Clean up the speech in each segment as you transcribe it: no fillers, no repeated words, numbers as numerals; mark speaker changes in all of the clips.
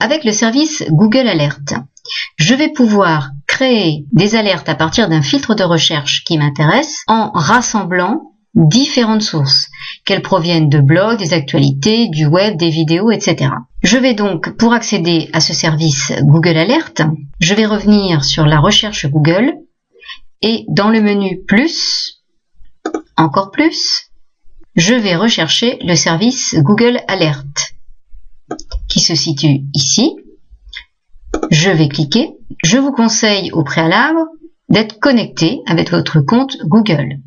Speaker 1: Avec le service Google Alert, je vais pouvoir créer des alertes à partir d'un filtre de recherche qui m'intéresse en rassemblant différentes sources, qu'elles proviennent de blogs, des actualités, du web, des vidéos, etc. Je vais donc, pour accéder à ce service Google Alert, je vais revenir sur la recherche Google et dans le menu plus, encore plus, je vais rechercher le service Google Alert qui se situe ici. Je vais cliquer. Je vous conseille au préalable d'être connecté avec votre compte Google.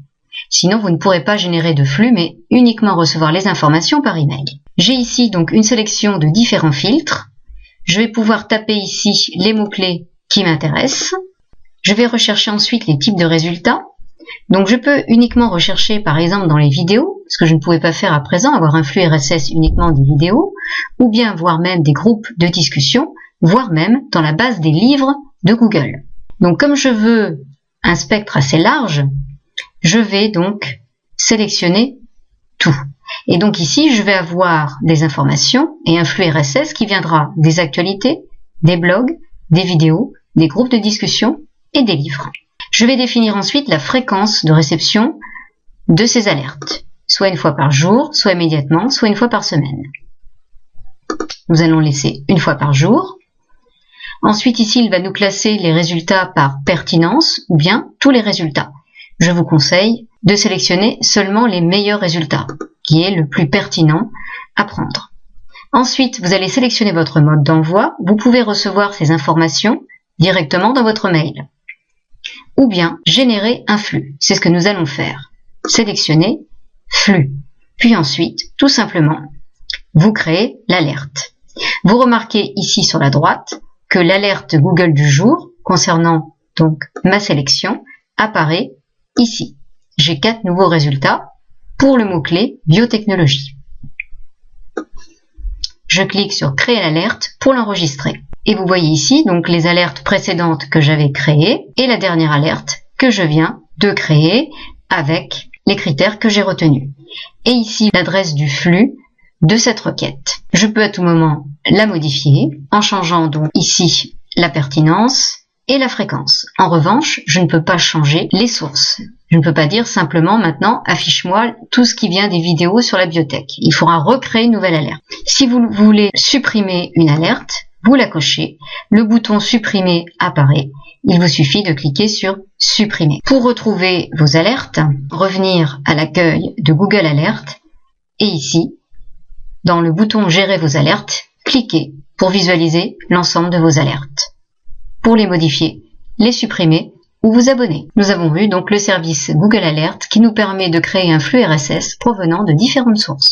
Speaker 1: Sinon, vous ne pourrez pas générer de flux, mais uniquement recevoir les informations par email. J'ai ici donc une sélection de différents filtres. Je vais pouvoir taper ici les mots-clés qui m'intéressent. Je vais rechercher ensuite les types de résultats. Donc je peux uniquement rechercher par exemple dans les vidéos, ce que je ne pouvais pas faire à présent, avoir un flux RSS uniquement des vidéos, ou bien voir même des groupes de discussion, voire même dans la base des livres de Google. Donc comme je veux un spectre assez large, je vais donc sélectionner tout. Et donc ici, je vais avoir des informations et un flux RSS qui viendra des actualités, des blogs, des vidéos, des groupes de discussion et des livres. Je vais définir ensuite la fréquence de réception de ces alertes, soit une fois par jour, soit immédiatement, soit une fois par semaine. Nous allons laisser une fois par jour. Ensuite, ici, il va nous classer les résultats par pertinence ou bien tous les résultats. Je vous conseille de sélectionner seulement les meilleurs résultats, qui est le plus pertinent à prendre. Ensuite, vous allez sélectionner votre mode d'envoi. Vous pouvez recevoir ces informations directement dans votre mail. Ou bien générer un flux. C'est ce que nous allons faire. Sélectionner flux. Puis ensuite, tout simplement, vous créez l'alerte. Vous remarquez ici sur la droite que l'alerte Google du jour concernant donc ma sélection apparaît ici. J'ai 4 nouveaux résultats pour le mot-clé biotechnologie. Je clique sur créer l'alerte pour l'enregistrer. Et vous voyez ici donc les alertes précédentes que j'avais créées et la dernière alerte que je viens de créer avec les critères que j'ai retenus. Et ici l'adresse du flux de cette requête. Je peux à tout moment la modifier en changeant donc ici la pertinence et la fréquence. En revanche, je ne peux pas changer les sources. Je ne peux pas dire simplement maintenant affiche-moi tout ce qui vient des vidéos sur la biotech. Il faudra recréer une nouvelle alerte. Si vous voulez supprimer une alerte, vous la cochez, le bouton supprimer apparaît. Il vous suffit de cliquer sur supprimer. Pour retrouver vos alertes, revenir à l'accueil de Google Alert et ici, dans le bouton gérer vos alertes, cliquez pour visualiser l'ensemble de vos alertes. Pour les modifier, les supprimer ou vous abonner. Nous avons vu donc le service Google Alert qui nous permet de créer un flux RSS provenant de différentes sources.